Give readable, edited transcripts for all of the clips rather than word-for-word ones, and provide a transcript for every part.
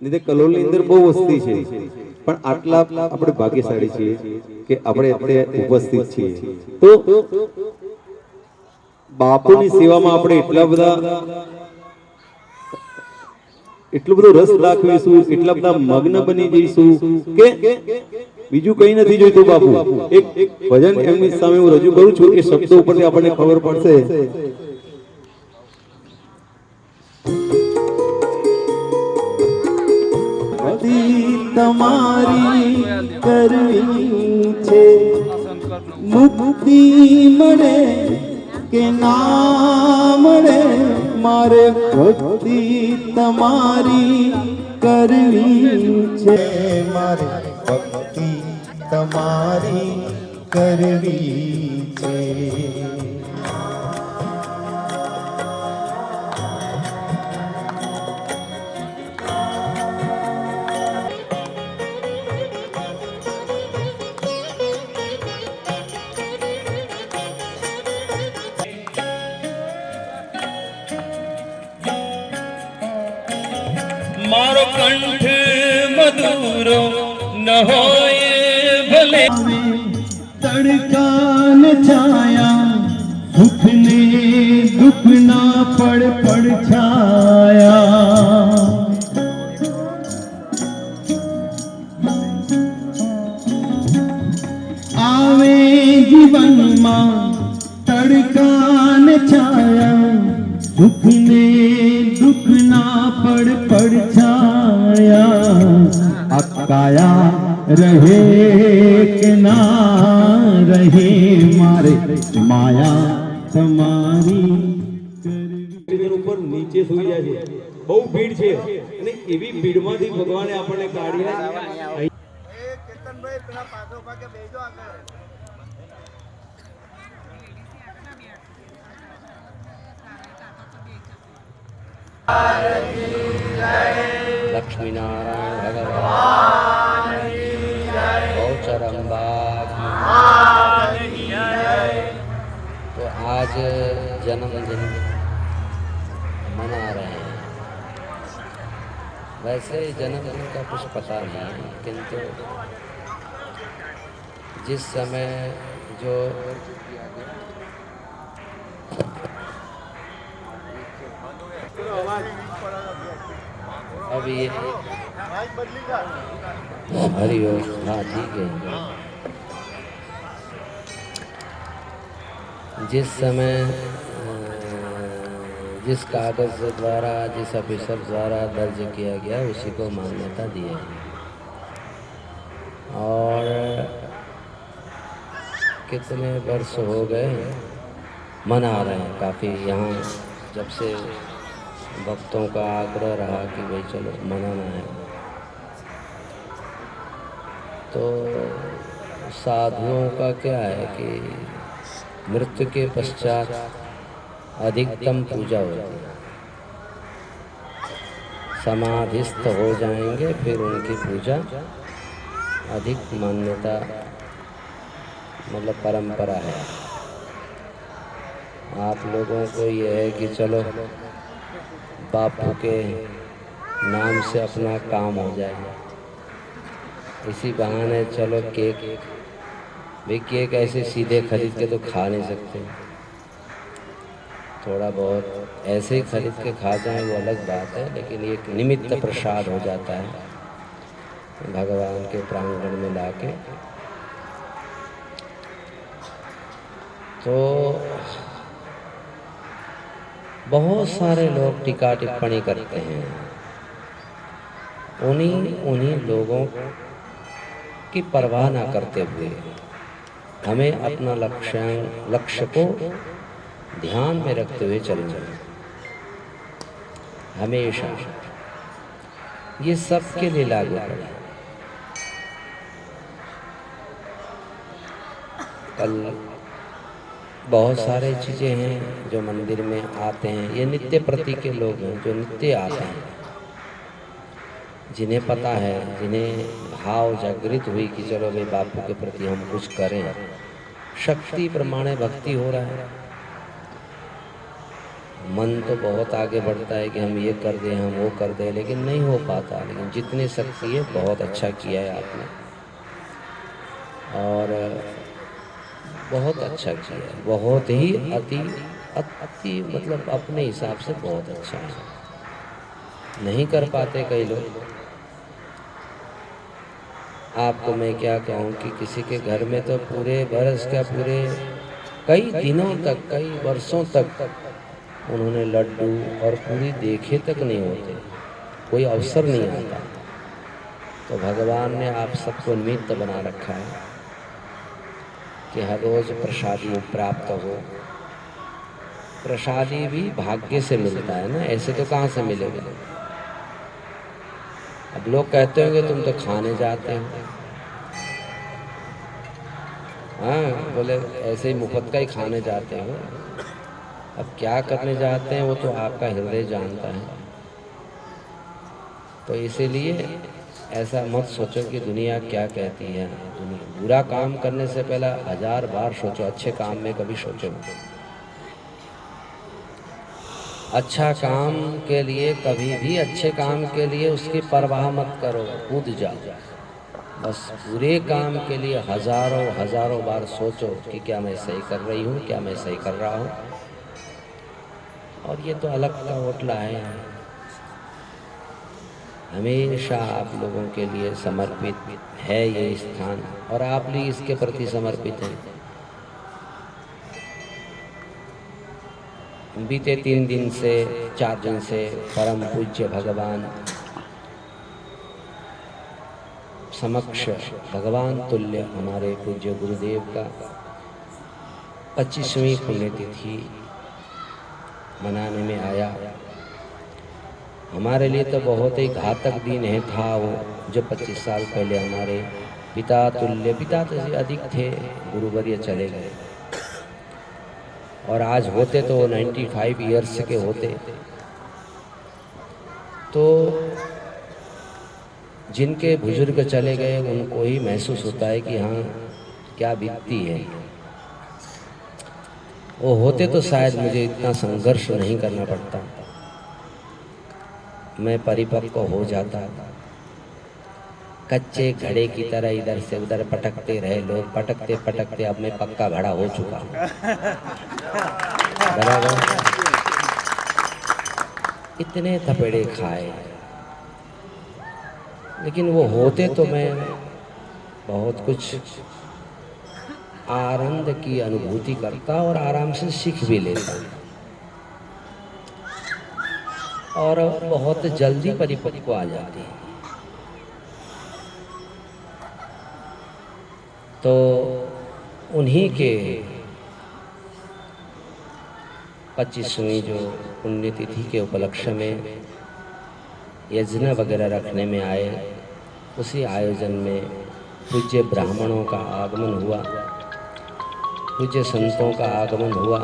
नहीं तो कलोलની અંદર બહુ વસ્તી છે પણ આટલા આપણે ભાગ્યશાળી છીએ કે આપણે અત્યારે ઉપસ્થિત છીએ તો બાપુની સેવામાં આપણે એટલો બધો રસ દાખવીશું એટલા બધા મગ્ન બની જઈશું કે બીજું કઈ નથી જોઈતું બાપુ એક ભજન એમની સામે હું રજૂ કરું છું એ શબ્દો ઉપરથી આપણને ખબર પડશે તમારી કરવી છે મુક્તિ મળે કે ના મળે મારે ભક્તિ તમારી કરવી છે મારે ભક્તિ તમારી કરવી છે मारो कंठ मधुरो न होए भले तड़का न छाया सुख ने दुख ना पड़ छाया आवे जीवन मां तड़का न छाया दुख ने दुख ना पड़ छाया अकाया रहे के ना रहे मारे माया તમારી ઉપર નીચે સુઈ જાય છે બહુ ભીડ છે અને એવી ભીડમાંથી ભગવાને આપણને કાઢ્યા કેતનભાઈ પેલા પાછો ભાગે બેજો આગળ लक्ष्मी नारायण भगवान गौचरंबा तो आज जन्मदिन मना रहे हैं। वैसे जन्मदिन का कुछ पता नहीं, किंतु जिस समय जो अभी हरिओम, हाँ ठीक है। जिस समय जिस कागज द्वारा जिस ऑफिसर द्वारा दर्ज किया गया उसी को मान्यता दी है। और कितने वर्ष हो गए मना रहे हैं काफ़ी। यहाँ जब से भक्तों का आग्रह रहा कि भाई चलो मनाना है, तो साधुओं का क्या है कि मृत्यु के पश्चात अधिकतम पूजा होती है। समाधिस्थ हो जाएंगे फिर उनकी पूजा अधिक मान्यता मतलब परंपरा है। आप लोगों को ये है कि चलो बापू के नाम से अपना काम हो जाए, इसी बहाने चलो केक भी, केक ऐसे सीधे खरीद के तो खा नहीं सकते, थोड़ा बहुत ऐसे ही खरीद के खा जाएं वो अलग बात है, लेकिन एक निमित्त प्रसाद हो जाता है भगवान के प्रांगण में लाके। तो बहुत सारे लोग टीका टिप्पणी करते हैं, उन्हीं लोगों की परवाह ना करते हुए हमें अपना लक्ष्य को ध्यान में रखते हुए चलना है हमेशा। ये सबके लिए लागू है। कल बहुत सारे चीज़ें हैं जो मंदिर में आते हैं, ये नित्य प्रति के लोग हैं जो नित्य आते हैं, जिन्हें पता है, जिन्हें भाव जागृत हुई कि चलो भाई बापू के प्रति हम कुछ करें, शक्ति प्रमाणे भक्ति हो रहा है। मन तो बहुत आगे बढ़ता है कि हम ये कर दें, हम वो कर दें, लेकिन नहीं हो पाता। लेकिन जितनी शक्ति है बहुत अच्छा किया है आपने, और बहुत अच्छा किया है, बहुत ही अति मतलब अपने हिसाब से बहुत अच्छा है। नहीं कर पाते कई लोग। आपको मैं क्या कहूँ कि किसी के घर में तो पूरे बरस का पूरे कई दिनों तक, कई वर्षों तक उन्होंने लड्डू और पूरी देखे तक नहीं होते, कोई अवसर नहीं आता। तो भगवान ने आप सबको निमित्त बना रखा है कि हर रोज़ प्रसादी प्राप्त हो। प्रसादी भी भाग्य से मिलता है ना, ऐसे तो कहाँ से मिलेगा। अब लोग कहते होंगे तुम तो खाने जाते हो, हाँ बोले ऐसे ही मुफ्त का ही खाने जाते हो। अब क्या करने जाते हैं वो तो आपका हृदय जानता है। तो इसीलिए ऐसा मत सोचो कि दुनिया क्या कहती है। बुरा काम करने से पहले 1000 बार सोचो, अच्छे काम में कभी सोचो। अच्छा काम के लिए कभी भी, अच्छे काम के लिए उसकी परवाह मत करो, कूद जाओ। बस बुरे काम के लिए हजारों बार सोचो कि क्या मैं सही कर रही हूँ, क्या मैं सही कर रहा हूँ। और ये तो अलग का होटला है, हमेशा आप लोगों के लिए समर्पित है ये स्थान, और आप भी इसके प्रति समर्पित हैं। बीते 3 दिन से 4 दिन से परम पूज्य भगवान समक्ष, भगवान तुल्य हमारे पूज्य गुरुदेव का 25वीं पुण्यतिथि मनाने में आया। हमारे लिए तो बहुत ही घातक दिन है था वो, जो 25 साल पहले हमारे पिता तुल्य, पिता तो अधिक थे, गुरुवर्य चले गए। और आज होते तो 95 ईयर्स के होते। तो जिनके बुजुर्ग चले गए उनको ही महसूस होता है कि हाँ क्या बीतती है। वो होते तो शायद मुझे इतना संघर्ष नहीं करना पड़ता, मैं परिपक्व हो जाता। कच्चे घड़े की तरह इधर से उधर पटकते रहे लोग, पटकते पटकते अब मैं पक्का घड़ा हो चुका हूँ। बराबर, इतने थपेड़े खाए, लेकिन वो होते तो मैं बहुत कुछ आनंद की अनुभूति करता और आराम से सीख भी लेता, और बहुत जल्दी परिपक्व आ जाती। तो उन्हीं के 25वीं जो पुण्यतिथि के उपलक्ष्य में यज्ञ वगैरह रखने में आए, उसी आयोजन में पूज्य ब्राह्मणों का आगमन हुआ, पूज्य संतों का आगमन हुआ।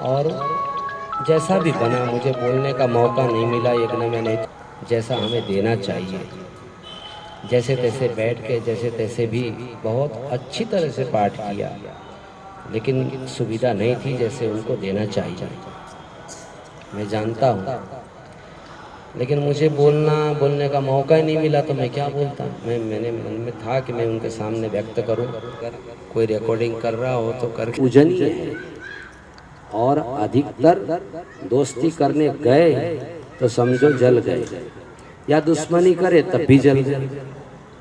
और जैसा भी बना, मुझे बोलने का मौका नहीं मिला यज्ञ में, नहीं जैसा हमें देना चाहिए, जैसे तैसे बैठ के जैसे तैसे भी बहुत अच्छी तरह से पाठ किया, लेकिन सुविधा नहीं थी जैसे उनको देना चाहिए। मैं जानता हूँ, लेकिन मुझे बोलने का मौका ही नहीं मिला, तो मैं क्या बोलता। मैंने मन में था कि मैं उनके सामने व्यक्त करूं। कोई रिकॉर्डिंग कर रहा हो तो कर। पूजनीय है, और अधिकतर दोस्ती करने गए तो समझो जल गए, या दुश्मनी करे तब भी जल गए।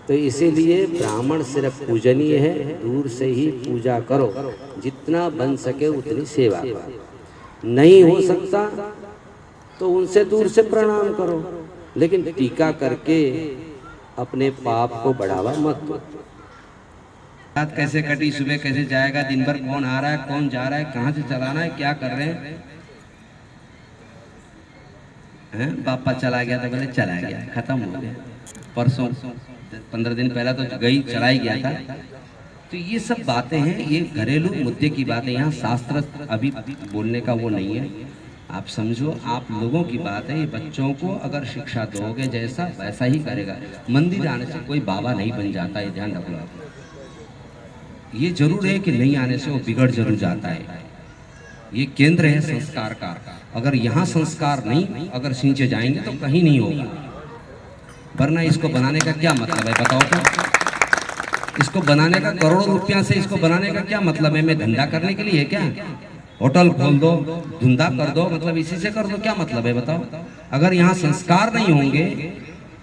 तो इसीलिए ब्राह्मण सिर्फ पूजनीय है, दूर से ही पूजा करो, जितना बन सके उतनी सेवा करो। नहीं हो सकता तो उनसे दूर से प्रणाम करो, लेकिन टीका करके अपने पाप को बढ़ावा मत दो। रात कैसे कटी, सुबह कैसे जाएगा, दिन भर कौन आ रहा है, कौन जा रहा है, कहाँ से चलाना है, क्या कर रहे हैं। पापा चला गया तो बोले चला गया, खत्म हो गया। परसों 15 दिन पहला तो गई, चला ही गया था। तो ये सब बातें हैं, ये घरेलू मुद्दे की बातें, यहाँ शास्त्र अभी बोलने का वो नहीं है। आप समझो, आप लोगों की बात है। ये बच्चों को अगर शिक्षा दोगे जैसा वैसा ही करेगा। मंदिर आने से कोई बाबा नहीं बन जाता, ये ध्यान रखो आप। ये जरूर है कि नहीं आने से वो बिगड़ जरूर जाता है, ये केंद्र है संस्कार का। अगर यहाँ संस्कार नहीं अगर सिंचे जाएंगे तो कहीं नहीं होगा। वरना इसको बनाने का क्या मतलब है बताओ तो? इसको बनाने का करोड़ों रुपया से इसको बनाने का क्या मतलब है? मैं धंधा करने के लिए है क्या? होटल खोल दो, धंधा कर दो, मतलब इसी से कर दो, क्या मतलब है बताओ? अगर यहाँ संस्कार नहीं होंगे,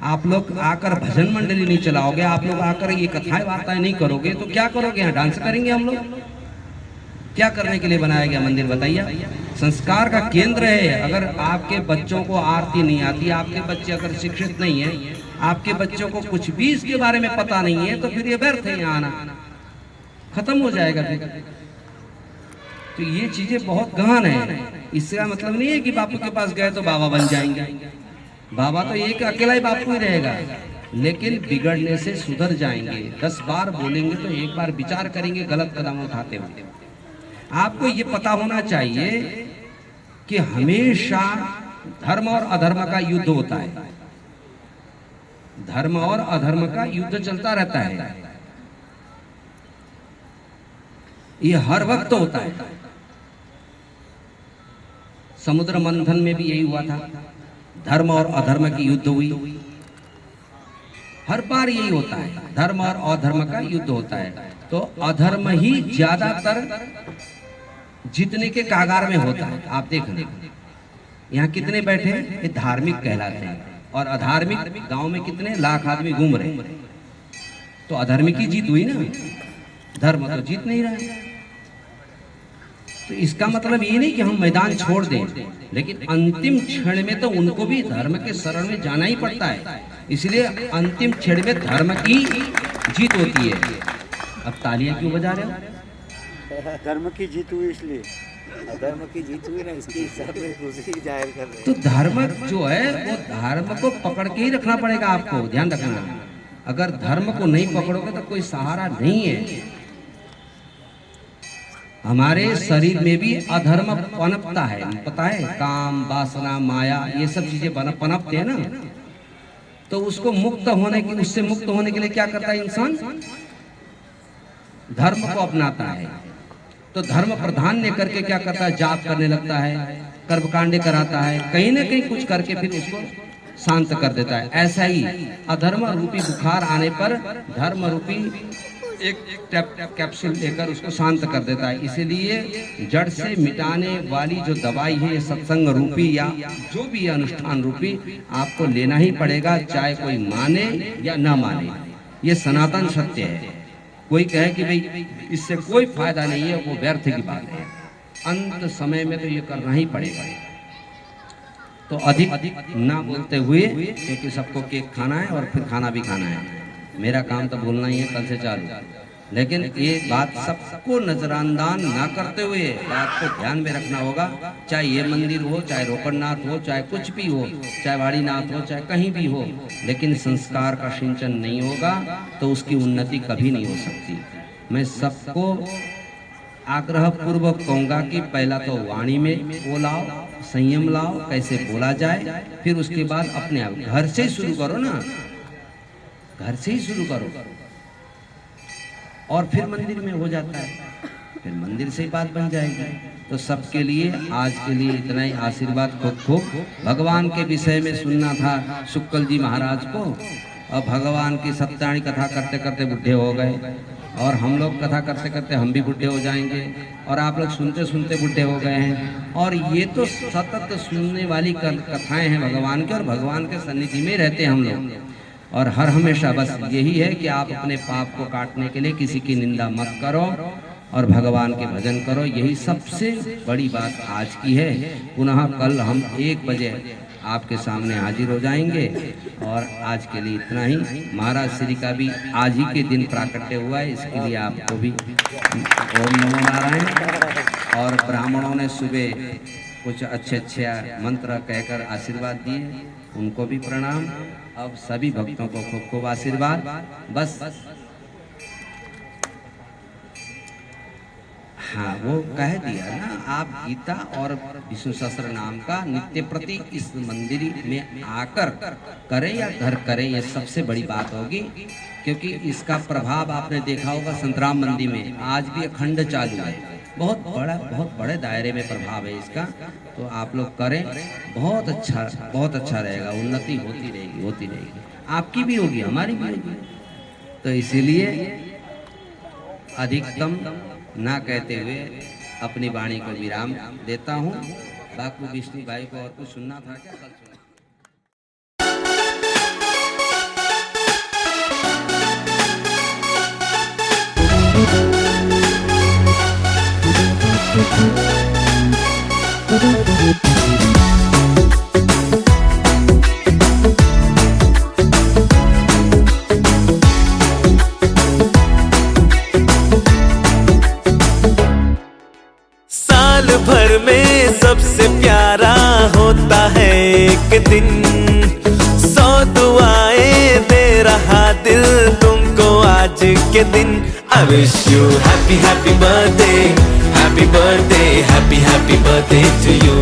आप लोग आकर भजन मंडली नहीं चलाओगे, आप लोग आकर ये कथाएं वार्ताएं नहीं करोगे तो क्या करोगे? यहाँ डांस करेंगे हम लोग? क्या करने के लिए बनाया गया मंदिर बताइए? संस्कार का केंद्र है। अगर आपके बच्चों को आरती नहीं आती, आपके बच्चे अगर शिक्षित नहीं है, आपके बच्चों को कुछ भी इसके बारे में पता नहीं है, तो फिर ये व्यर्थ है यहाँ आना, खत्म हो जाएगा फिर। तो ये चीजें बहुत गहन है। इसका मतलब नहीं है कि बापू के पास गए तो बाबा बन जाएंगे। बाबा तो एक अकेला ही बापू ही रहेगा, लेकिन बिगड़ने से सुधर जाएंगे। 10 बार बोलेंगे तो एक बार विचार करेंगे गलत कदम उठाते हुए। आपको ये पता होना चाहिए कि हमेशा धर्म और अधर्म का युद्ध होता है। धर्म और अधर्म का युद्ध चलता रहता है, ये हर वक्त होता है। समुद्र मंथन में भी यही हुआ था, धर्म और अधर्म की युद्ध हुई। हर बार यही होता है, धर्म और अधर्म का युद्ध होता है। तो अधर्म ही ज्यादातर जीतने के कागार में होता है। आप देख लें यहाँ कितने बैठे हैं, ये धार्मिक कहलाते हैं, और अधार्मिक गांव में कितने लाख आदमी घूम रहे हैं। तो अधर्मिक की जीत हुई ना, धर्म तो जीत नहीं रहा। तो इसका मतलब ये नहीं कि हम मैदान छोड़ दें, लेकिन अंतिम क्षण में तो उनको भी धर्म के शरण में जाना ही पड़ता है। इसलिए अंतिम क्षण में धर्म की जीत होती है। अब तालियां क्यों बजा रहे हो? धर्म की जीत हुई इसलिए, अधर्म की जीत हुई ना, इसकी हिसाब में खुशी जाहिर कर रहे हैं। तो धर्म जो है वो धर्म को पकड़ के ही रखना पड़ेगा आपको, ध्यान रखना। अगर धर्म को नहीं पकड़ोगे तो कोई सहारा नहीं है। हमारे शरीर में भी अधर्म पनपता है, पता है? काम, वासना, माया, ये सब चीजें पनपते हैं ना। तो उसको मुक्त होने की, उससे मुक्त होने के लिए क्या करता है इंसान? धर्म को अपनाता है। तो धर्म प्राधान्य करके क्या करता है? जाप करने लगता है, कर्मकांड कराता है, कहीं ना कहीं कुछ करके फिर उसको शांत कर देता है। ऐसा ही अधर्म रूपी बुखार आने पर धर्म रूपी एक कैप्सूल लेकर उसको शांत कर देता है। इसीलिए जड़ से मिटाने वाली जो दवाई है, सत्संग रूपी या जो भी अनुष्ठान रूपी, आपको लेना ही पड़ेगा, चाहे कोई माने या ना माने। ये सनातन सत्य है। कोई कहे कि भाई इससे कोई फायदा नहीं है, वो व्यर्थ की बात है। अंत समय में तो ये करना ही पड़ेगा। तो अधिक ना बोलते हुए, क्योंकि सबको केक खाना है और फिर खाना भी खाना है। मेरा काम तो बोलना ही है कल से चालू, लेकिन ये बात सबको नजरअंदाज ना करते हुए बात को ध्यान में रखना होगा। चाहे ये मंदिर हो, चाहे रोकड़नाथ हो, चाहे कुछ भी हो, चाहे वाड़ीनाथ हो, चाहे कहीं भी हो, लेकिन संस्कार का सिंचन नहीं होगा तो उसकी उन्नति कभी नहीं हो सकती। मैं सबको आग्रह पूर्वक कहूँगा कि पहला तो वाणी में वो लाओ, संयम लाओ, कैसे बोला जाए, फिर उसके बाद अपने आप घर से ही शुरू करो ना, घर से ही शुरू करो, और फिर मंदिर में हो जाता है, फिर मंदिर से ही बात बन जाएगी। तो सबके लिए आज के लिए इतना ही आशीर्वाद। खूब भगवान के विषय में सुनना था शुक्ल जी महाराज को, और भगवान की सत्याणी कथा करते करते बुढ़े हो गए, और हम लोग कथा करते करते हम भी बुढ़े हो जाएंगे, और आप लोग सुनते सुनते बुढ़े हो गए हैं। और ये तो सतत सुनने वाली कथाएं हैं भगवान के, और भगवान के सन्निधि में रहते हैं हम लोग। और हर हमेशा बस यही है कि आप अपने पाप को काटने के लिए किसी की निंदा मत करो और भगवान के भजन करो। यही सबसे बड़ी बात आज की है। पुनः कल हम 1 बजे आपके सामने हाजिर हो जाएंगे। और आज के लिए इतना ही। महाराज श्री का भी आज ही के दिन प्राकट्य हुआ है, इसके लिए आपको भी ओम नमो नारायण। और ब्राह्मणों ने सुबह कुछ अच्छे मंत्र कहकर आशीर्वाद दिए, उनको भी प्रणाम। अब सभी भक्तों को खूब खूब आशीर्वाद। बस हाँ, वो कह दिया ना, आप गीता और विष्णु सहस्त्र नाम का नित्य प्रति इस मंदिर में आकर करें या घर करें, ये सबसे बड़ी बात होगी। क्योंकि इसका प्रभाव आपने देखा होगा संतराम मंदिर में आज भी अखंड चालू है। बहुत बड़े दायरे में प्रभाव है इसका। तो आप लोग करें, बहुत अच्छा रहेगा। उन्नति होती रहेगी, आपकी भी होगी, हमारी भी होगी। तो इसीलिए अधिकतम ना कहते हुए अपनी वाणी को विराम देता हूँ। बापू विष्णु भाई को और कुछ सुनना था क्या? कल सुना। साल भर में सबसे प्यारा होता है एक दिन, 100 दुआएं दे रहा दिल तुमको आज के दिन। I wish you happy happy birthday, happy birthday, happy happy birthday to you.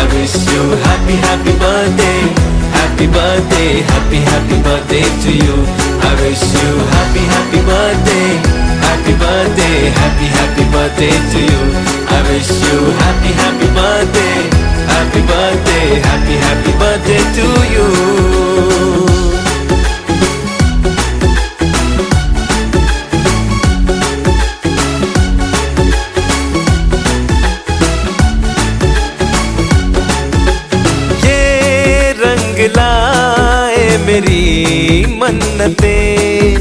I wish you happy happy birthday, happy birthday, happy happy birthday to you. I wish you happy happy birthday, happy birthday, happy happy birthday to you. I wish you happy happy birthday, happy birthday, happy happy birthday to you. लाए मेरी मन्नतें,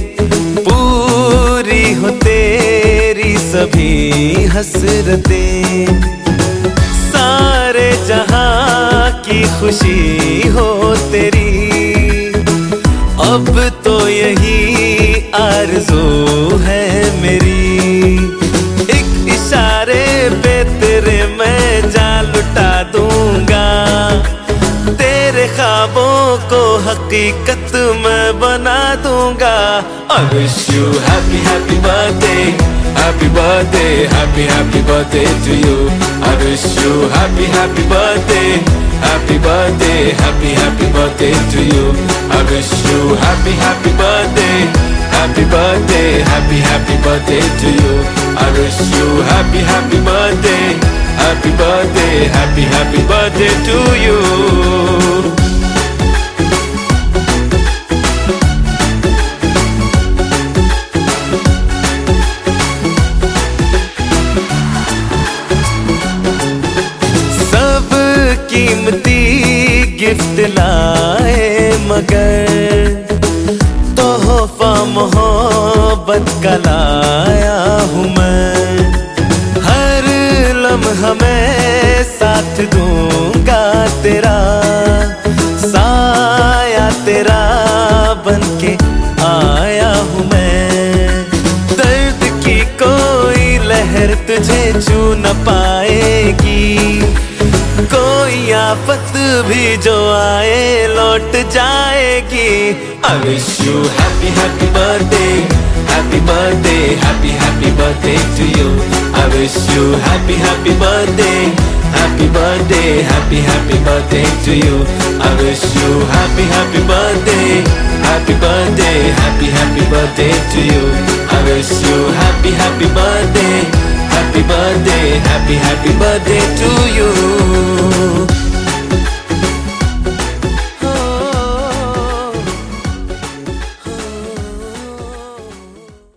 पूरी हो तेरी सभी हसरतें। सारे जहां की खुशी हो तेरी, अब तो यही आरज़ू है मेरी। एक इशारे पे तेरे मैं जान लुटा दूंगा, तेरे ख्वाबों को हकीकत में बना दूंगा। I wish you happy happy birthday, happy birthday, happy happy birthday to you. I wish you happy happy birthday, happy birthday, happy happy birthday to you. I wish you happy happy birthday, happy birthday, happy happy birthday to you. I wish you happy happy birthday, happy birthday, happy happy birthday to you. सब कीमती gift लाए मगर तोहफा मोहब्बत का लाया हूँ मैं। हर लम्हा मैं साथ दूंगा तेरा, साया तेरा बनके आया हूँ मैं। दर्द की कोई लहर तुझे छू न पाएगी, कोई आफत भी जो आए लौट जाएगी। I wish you happy happy birthday, happy birthday, happy happy birthday to you. I wish you happy happy birthday, happy birthday, happy happy birthday to you. I wish you happy happy birthday, happy birthday, happy happy birthday to you. I wish you happy happy birthday, happy birthday, happy happy birthday to you.